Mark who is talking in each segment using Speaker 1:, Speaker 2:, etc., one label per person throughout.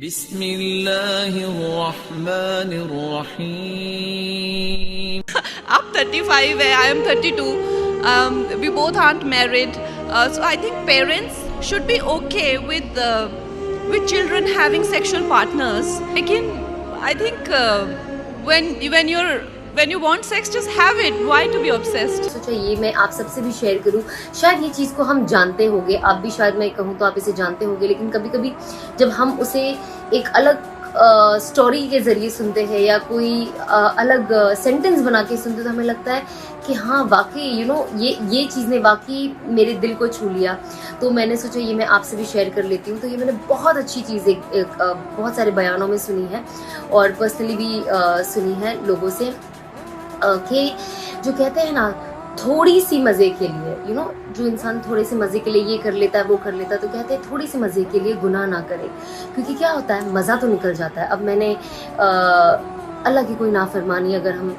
Speaker 1: بسم اللہ الرحمن الرحیم.
Speaker 2: آپ 35 ہے, I am 32. We both aren't married. So I think parents should be okay with children having sexual partners. Again, I think when you want sex, just have it. Why to be obsessed?
Speaker 3: سوچا یہ میں آپ سب سے بھی share کروں. شاید یہ چیز کو ہم جانتے ہوں گے, آپ بھی شاید میں کہوں تو آپ اسے جانتے ہوں گے, لیکن کبھی کبھی جب ہم اسے ایک الگ سٹوری کے ذریعے سنتے ہیں یا کوئی الگ سینٹنس بنا کے سنتے تو ہمیں لگتا ہے کہ ہاں واقعی یہ چیز نے واقعی میرے دل کو چھو لیا. تو میں نے سوچا یہ میں آپ سے بھی شیئر کر لیتی ہوں. تو یہ میں نے بہت اچھی چیز بہت سارے بیانوں میں سنی ہے اور پرسنلی بھی سنی ہے لوگوں سے, کہ جو کہتے ہیں نا تھوڑی سی مزے کے لیے جو انسان تھوڑے سے مزے کے لیے یہ کر لیتا ہے وہ کر لیتا ہے, تو کہتے ہیں تھوڑی سی مزے کے لیے گناہ نہ کرے, کیونکہ کیا ہوتا ہے مزہ تو نکل جاتا ہے. اب میں نے اللہ کی کوئی نافرمانی اگر ہم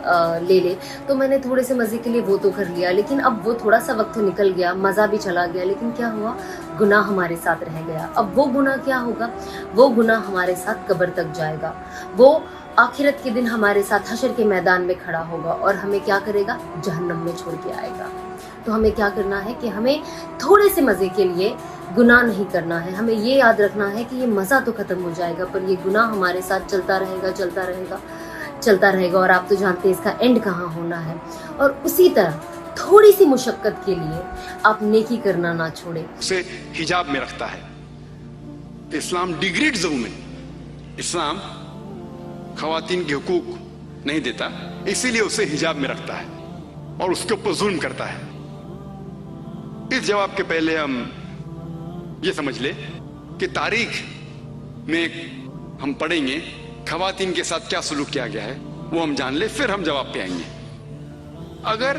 Speaker 3: لے لیں تو میں نے تھوڑے سے مزے کے لیے وہ تو کر لیا, لیکن اب وہ تھوڑا سا وقت نکل گیا, مزہ بھی چلا گیا, لیکن کیا ہوا گناہ ہمارے ساتھ رہ گیا. اب وہ گناہ کیا ہوگا, وہ گناہ ہمارے ساتھ قبر تک جائے گا, وہ آخرت کے دن ہمارے ساتھ حشر کے میدان میں کھڑا ہوگا اور ہمیں کیا کرے گا, جہنم میں چھوڑ کے آئے گا. تو ہمیں کیا کرنا ہے کہ ہمیں تھوڑے سے مزے کے لیے گناہ نہیں کرنا ہے. ہمیں یہ یاد رکھنا ہے کہ یہ مزہ تو ختم ہو جائے گا, پر یہ گناہ ہمارے ساتھ چلتا رہے گا اور آپ تو جانتے ہیں اس کا اینڈ کہاں ہونا ہے. اور اسی طرح تھوڑی سی مشقت کے لیے آپ نیکی کرنا نہ چھوڑیں.
Speaker 4: اسے حجاب میں رکھتا ہے. اسلام ڈیگریڈز وومن. اسلام خواتین کے حقوق نہیں دیتا, اسی لیے اسے حجاب میں رکھتا ہے اور اس کے اوپر ظلم کرتا ہے. اس جواب کے پہلے ہم یہ سمجھ لیں کہ تاریخ میں ہم پڑھیں گے خواتین کے ساتھ کیا سلوک کیا گیا ہے, وہ ہم جان لیں, پھر ہم جواب پہ آئیں گے. اگر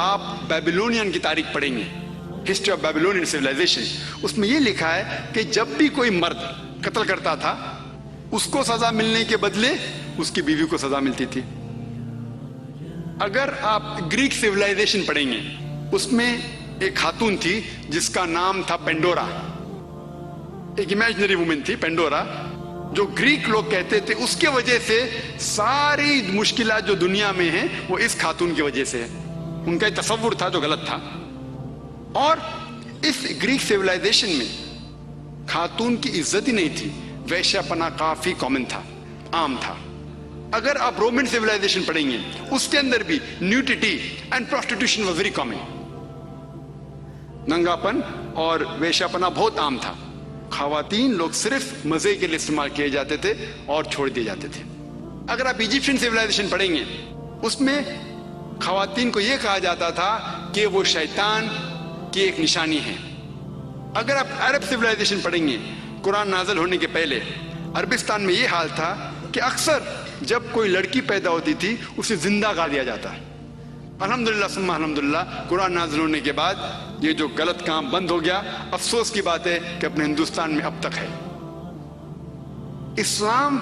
Speaker 4: آپ بیبیلونین کی تاریخ پڑھیں گے, ہسٹری آف بیبیلونین سیولائزیشن, اس میں یہ لکھا ہے کہ جب بھی کوئی مرد قتل کرتا تھا اس کو سزا ملنے کے بدلے اس کی بیوی کو سزا ملتی تھی. اگر آپ گریک سیولائزیشن پڑھیں گے, اس میں ایک خاتون تھی جس کا نام تھا پینڈورا, ایک امیجنری وومن تھی پینڈورا, جو گریک لوگ کہتے تھے اس کے وجہ سے ساری مشکلات جو دنیا میں ہیں وہ اس خاتون کی وجہ سے ہے. ان کا ایک تصور تھا جو غلط تھا. اور اس گریک سیولائزیشن میں خاتون کی عزت ہی نہیں تھی, ویشیا پنا کافی کامن تھا, عام تھا. اگر آپ رومن سیولائزیشن پڑھیں گے, اس کے اندر بھی nudity and prostitution was very common. ننگا پن اور ویشیا پنا بہت عام تھا. خواتین لوگ صرف مزے کے لیے استعمال کیے جاتے تھے اور چھوڑ دیے جاتے تھے. اگر آپ ایجپشین سیولائزیشن پڑھیں گے, اس میں خواتین کو یہ کہا جاتا تھا کہ وہ شیطان کی ایک نشانی ہے. اگر آپ عرب سیولائزیشن پڑھیں گے, قرآن نازل ہونے کے پہلے عربستان میں یہ حال تھا کہ اکثر جب کوئی لڑکی پیدا ہوتی تھی اسے زندہ گاڑ دیا جاتا ہے. الحمدللہ ثم الحمدللہ قرآن نازل ہونے کے بعد یہ جو غلط کام بند ہو گیا. افسوس کی بات ہے کہ اپنے ہندوستان میں اب تک ہے. اسلام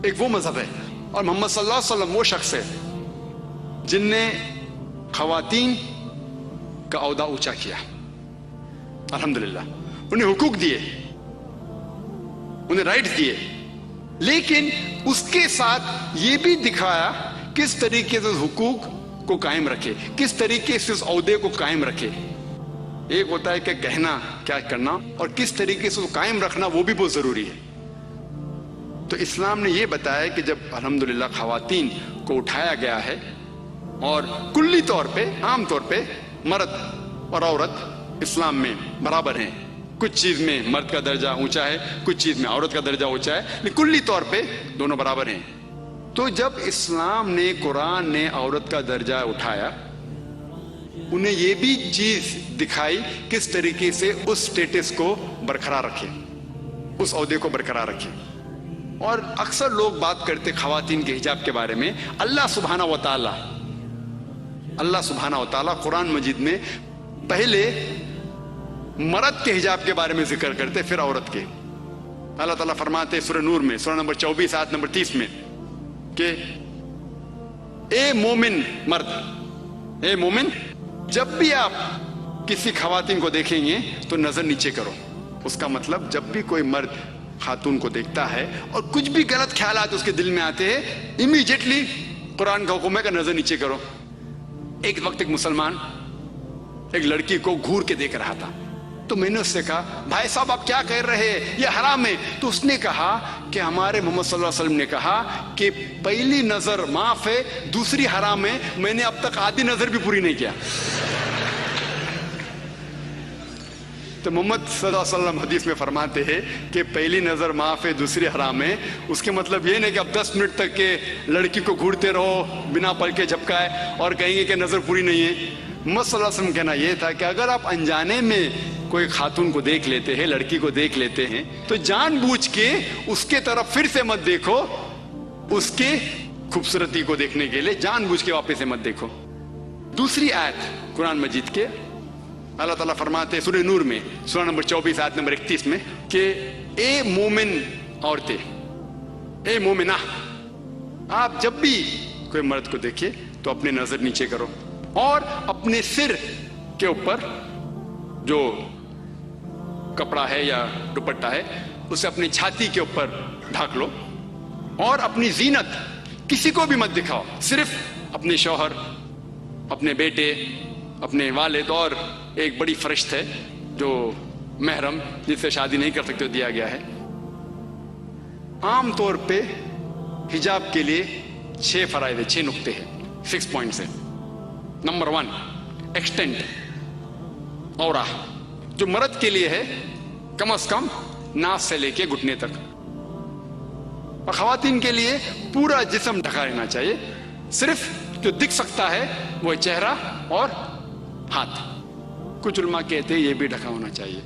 Speaker 4: ایک وہ مذہب ہے اور محمد صلی اللہ علیہ وسلم وہ شخص ہے جن نے خواتین کا عہدہ اونچا کیا. الحمدللہ انہیں حقوق دیے, انہیں رائٹس دیے, لیکن اس کے ساتھ یہ بھی دکھایا کس طریقے سے حقوق کو قائم رکھے, کس طریقے سے اس عہدے کو قائم رکھے. ایک ہوتا ہے کہ کہنا کیا کرنا, اور کس طریقے سے قائم رکھنا وہ بھی بہت ضروری ہے. تو اسلام نے یہ بتایا کہ جب الحمدللہ خواتین کو اٹھایا گیا ہے, اور کلی طور پہ عام طور پہ مرد اور عورت اسلام میں برابر ہیں. کچھ چیز میں مرد کا درجہ اونچا ہے, کچھ چیز میں عورت کا درجہ اونچا ہے, لیکن کلی طور پہ دونوں برابر ہیں. تو جب اسلام نے, قرآن نے عورت کا درجہ اٹھایا, انہیں یہ بھی چیز دکھائی کس طریقے سے اس سٹیٹس کو برقرار رکھے, اس عہدے کو برقرار رکھے. اور اکثر لوگ بات کرتے خواتین کے حجاب کے بارے میں. اللہ سبحانہ و تعالیٰ قرآن مجید میں پہلے مرد کے حجاب کے بارے میں ذکر کرتے, پھر عورت کے. اللہ تعالیٰ فرماتے سورہ نور میں, سورہ نمبر 24 آیت نمبر 30 میں, کہ اے مومن مرد, اے مومن, جب بھی آپ کسی خواتین کو دیکھیں گے تو نظر نیچے کرو. اس کا مطلب جب بھی کوئی مرد खातून को देखता है और कुछ भी गलत ख्यालात उसके दिल में आते हैं, इमीडिएटली कुरान का हुक्म है कि नजर नीचे करो। एक वक्त एक मुसलमान एक लड़की को घूर के देख रहा था, तो मैंने उससे कहा, भाई साहब आप क्या कह रहे हैं, ये हराम है। तो उसने कहा कि हमारे मोहम्मद सल्लल्लाहु अलैहि वसल्लम ने कहा कि पहली नजर माफ है, दूसरी हराम है, मैंने अब तक आधी नजर भी पूरी नहीं किया। तो मोहम्मद सल्लल्लाहु अलैहि वसल्लम हदीस में फरमाते हैं कि पहली नजर माफ है, दूसरी हराम है। उसके मतलब ये नहीं कि अब 10 मिनट तक के लड़की को घूरते रहो बिना पल के झपकाए और कहेंगे कि नजर पूरी नहीं है। मोहम्मद सल्लल्लाहु अलैहि वसल्लम कहना यह था कि अगर आप अनजाने में कोई खातून को देख लेते हैं, लड़की को देख लेते हैं, तो जानबूझ के उसके तरफ फिर से मत देखो, उसके खूबसूरती को देखने के लिए जानबूझ के वापस से मत देखो। दूसरी आयत कुरान मजीद के अल्लाह ताला फरमाते सूरह नूर में, सूरह नंबर 24 आयत नंबर 31 में कि ए मोमिन औरतें, ए मोमिना, आप जब भी कोई मर्द को देखिए तो अपनी नजर नीचे करो और अपने सिर के ऊपर जो कपड़ा है या दुपट्टा है उसे अपनी छाती के ऊपर ढक लो और अपनी जीनत किसी को भी मत दिखाओ, सिर्फ अपने शौहर, अपने बेटे, अपने वालिद और एक बड़ी फरिश्त है जो महरम जिससे शादी नहीं कर सकते तो दिया गया है। आम तौर पे हिजाब के लिए 6 फराइज है, 6 नुक्ते हैं, 6 पॉइंट्स है। नंबर 1 एक्सटेंट औरा, जो मर्द के लिए है कम से कम नाक से लेके घुटने तक, और खवातीन के लिए पूरा जिस्म ढका रहना चाहिए, सिर्फ जो दिख सकता है वो चेहरा और हाथ। कुछ उलमा कहते हैं ये भी ढका होना चाहिए।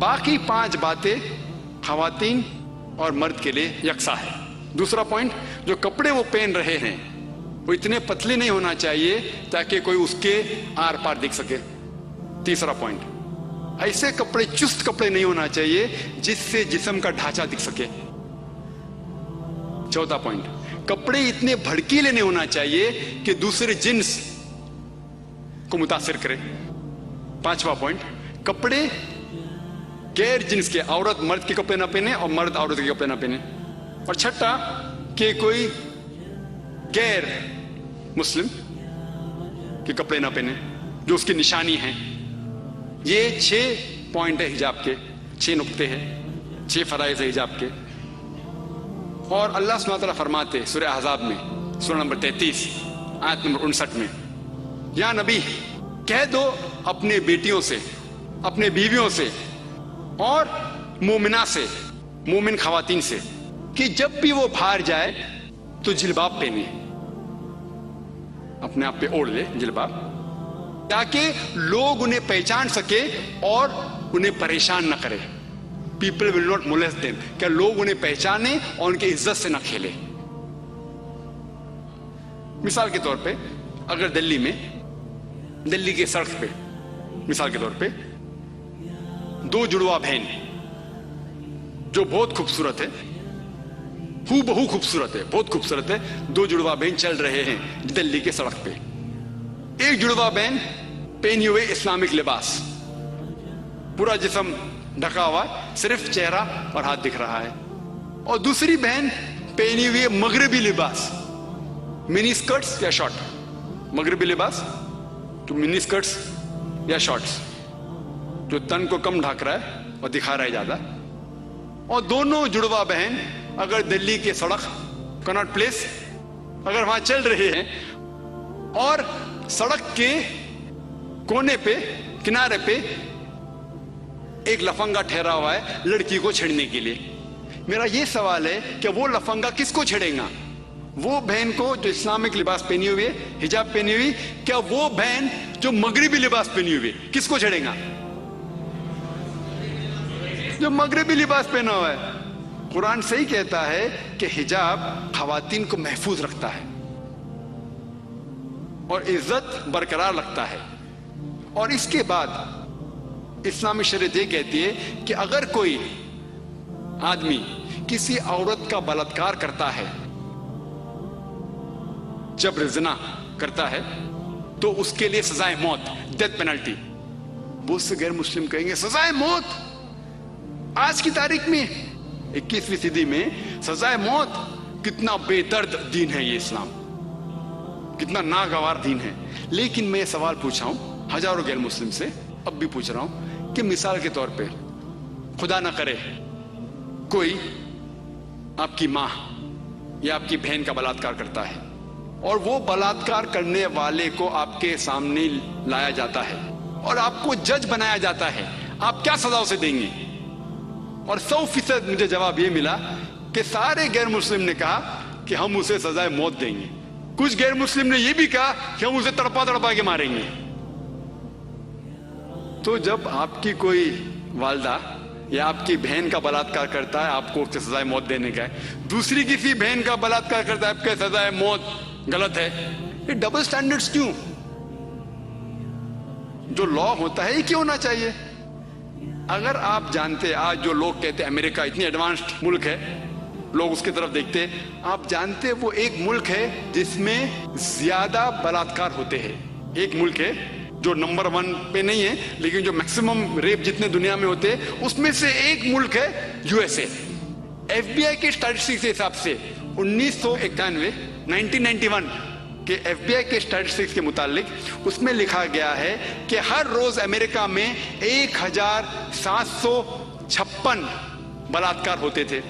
Speaker 4: बाकी 5 बातें खवातीन और मर्द के लिए यकसा है। दूसरा पॉइंट, जो कपड़े वो पहन रहे हैं वो इतने पतले नहीं होना चाहिए ताकि कोई उसके आर पार दिख सके। तीसरा पॉइंट, ऐसे कपड़े, चुस्त कपड़े नहीं होना चाहिए जिससे जिस्म का ढांचा दिख सके। चौथा पॉइंट, कपड़े इतने भड़कीले नहीं होना चाहिए कि दूसरे जिन्स को मुतासिर करे। पांचवा पॉइंट, कपड़े गैर जिन्स के, औरत मर्द के कपड़े ना पहने और मर्द औरत के कपड़े ना पहने। और छठा कि कोई गैर मुस्लिम के कपड़े ना पहने जो उसकी निशानी है। ये 6 पॉइंट है हिजाब के, 6 नुक्ते हैं, 6 फराइज है हिजाब के। और अल्लाह सुब्हानहू व तआला फरमाते सूरह अहज़ाब में, सूरह नंबर 33 आयत नंबर 59 में, या नबी कह दो अपने बेटियों से, अपने बीवियों से और मोमिना से, मोमिन खवातीन से, कि जब भी वो बाहर जाए तो जिलबाब पहने, अपने आप पे ओढ़ ले जिलबाब, ताकि लोग उन्हें पहचान सके और उन्हें परेशान न करे। People will not molest them, क्या लोग उन्हें पहचाने और उनकी इज्जत से न खेले। मिसाल के तौर पे अगर दिल्ली के सड़क पे मिसाल के तौर पे 2 जुड़वा बहन जो बहुत खूबसूरत है, हूबहू खूबसूरत है, बहुत खूबसूरत है, 2 जुड़वा बहन चल रहे हैं दिल्ली के सड़क पे। एक जुड़वा बहन पहनी हुए इस्लामिक लिबास, पूरा जिस्म ढका हुआ, सिर्फ चेहरा और हाथ दिख रहा है, और दूसरी बहन पहनी हुई मगरबी लिबास, मिनी स्कर्ट्स या शॉर्ट। मगरबी लिबास तो मिनी स्कर्ट्स या शॉर्ट्स जो तन को कम ढक रहा है और दिखा रहा है ज्यादा। और दोनों जुड़वा बहन अगर दिल्ली के सड़क कनॉट प्लेस अगर वहां चल रहे हैं और सड़क के कोने पे, किनारे पे एक लफंगा ठहरा हुआ है लड़की को छेड़ने के लिए, मेरा ये सवाल है कि वो लफंगा किसको छेड़ेगा? वो बहन को जो इस्लामिक लिबास पहनी हुई है, हिजाब पहनी हुई, क्या वो बहन जो मगरिबी लिबास पहनी हुई है किसको छेड़ेगा? जो मगरिबी लिबास पहना हुआ है। कुरान सही कहता है कि हिजाब खवातीन को महफूज रखता है और इज्जत बरकरार रखता है। और इसके बाद इस्लामी शरीयत ये कहती है कि अगर कोई आदमी किसी औरत का बलात्कार करता है, जबर ज़िना करता है, तो उसके लिए सजाए मौत, डेथ पेनल्टी। बहुत से गैर मुस्लिम कहेंगे सजाए मौत आज की तारीख में, 21वीं सदी में सजाए मौत, कितना बेदर्द दीन है ये इस्लाम, कितना नागवार दीन है। लेकिन मैं ये सवाल पूछा हूं हजारों गैर मुस्लिम से, अब भी पूछ रहा हूं कि मिसाल के तौर पे खुदा ना करे कोई आपकी माँ या आपकी बहन का बलात्कार करता है और वो बलात्कार करने वाले को आपके सामने लाया जाता है और आपको जज बनाया जाता है, आप क्या सजा उसे देंगे? और 100% मुझे जवाब ये मिला कि सारे गैर मुस्लिम ने कहा कि हम उसे सजाए मौत देंगे। कुछ गैर मुस्लिम ने यह भी कहा कि हम उसे तड़पा तड़पा के मारेंगे। तो जब आपकी कोई वालदा या आपकी बहन का बलात्कार करता है, आपको उससे सजाए मौत देने का है, दूसरी किसी बहन का बलात्कार करता है, आपके सजाए मौत गलत है। ये डबल स्टैंडर्ड्स क्यों? जो लॉ होता है ये क्यों होना चाहिए? अगर आप जानते, आज जो लोग कहते हैं अमेरिका इतनी एडवांस्ड मुल्क है, लोग उसकी तरफ देखते, आप जानते वो एक मुल्क है जिसमें ज्यादा बलात्कार होते हैं। एक मुल्क है जो नंबर 1 पे नहीं है, लेकिन जो मैक्सिमम रेप जितने दुनिया में होते हैं उसमें से एक मुल्क है यूएसए। एफबीआई के स्टैटिस्टिक्स के हिसाब से 1991 के एफबीआई के स्टैटिस्टिक्स के मुतालिक उसमें लिखा गया है कि हर रोज अमेरिका में 1756 बलात्कार होते थे।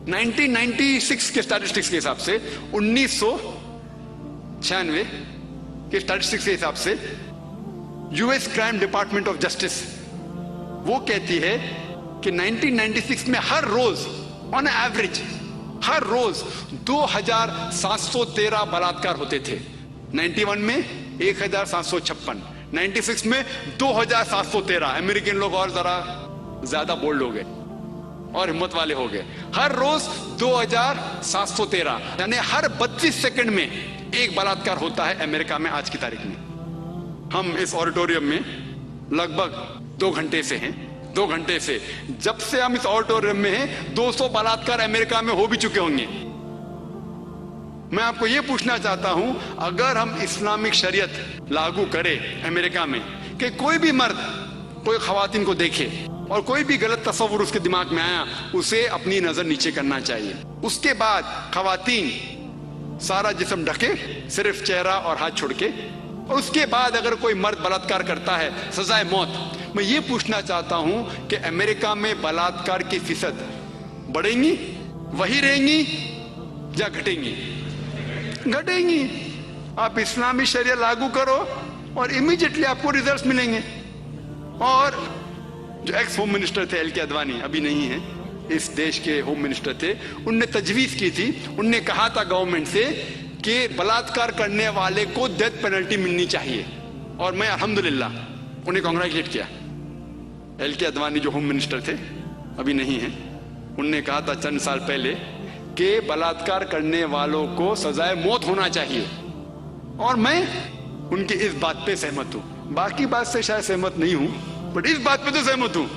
Speaker 4: 1996 के स्टैटिस्टिक्स के हिसाब से, 1996 के स्टैटिस्टिक्स के हिसाब से US crime department of justice वो कहती है कि 1996 में हर रोज ऑन एवरेज हर रोज 2713 बलात्कार होते थे। 91 में 1756, 96 में 2713। अमेरिकन लोग और जरा ज्यादा बोल्ड हो गए और हिम्मत वाले हो गए। हर रोज 2713, यानी हर 32 सेकंड में एक बलात्कार होता है अमेरिका में आज की तारीख में। हम इस ऑडिटोरियम में लगभग 2 घंटे से हैं। 2 घंटे से, जब से हम इस ऑडिटोरियम में हैं, 200 बलात्कार अमेरिका में हो भी चुके होंगे। मैं आपको यह पूछना चाहता हूं, अगर हम इस्लामिक शरीयत लागू करें अमेरिका में कि कोई भी मर्द कोई खवातीन को देखे और कोई भी गलत तस्वुर उसके दिमाग में आया, उसे अपनी नजर नीचे करना चाहिए। उसके बाद खवातीन सारा जिस्म ढके, सिर्फ चेहरा और हाथ छोड़ के, और उसके बाद अगर कोई मर्द बलात्कार करता है, सजाए मौत। मैं ये पूछना चाहता हूं कि अमेरिका में बलात्कार की फीसद बढ़ेंगी, वही रहेंगी या घटेंगी? घटेंगी। आप इस्लामी शरिया लागू करो और इमीडिएटली आपको रिजल्ट्स मिलेंगे। और जो एक्स होम मिनिस्टर थे एल.के. अडवाणी, अभी नहीं है, इस देश के होम मिनिस्टर थे, उनने तजवीज की थी, उनने कहा था गवर्नमेंट से कि बलात्कार करने वाले को डेथ पेनल्टी मिलनी चाहिए। और मैं अल्हम्दुलिल्लाह उन्हें कांग्रेचुलेट किया। एल.के. अडवाणी जो होम मिनिस्टर थे, अभी नहीं है, उनने कहा था चंद साल पहले कि बलात्कार करने वालों को सजाए मौत होना चाहिए। और मैं उनकी इस बात पे सहमत हूं। बाकी बात से शायद सहमत नहीं हूं, बट इस बात पे तो सहमत हूं।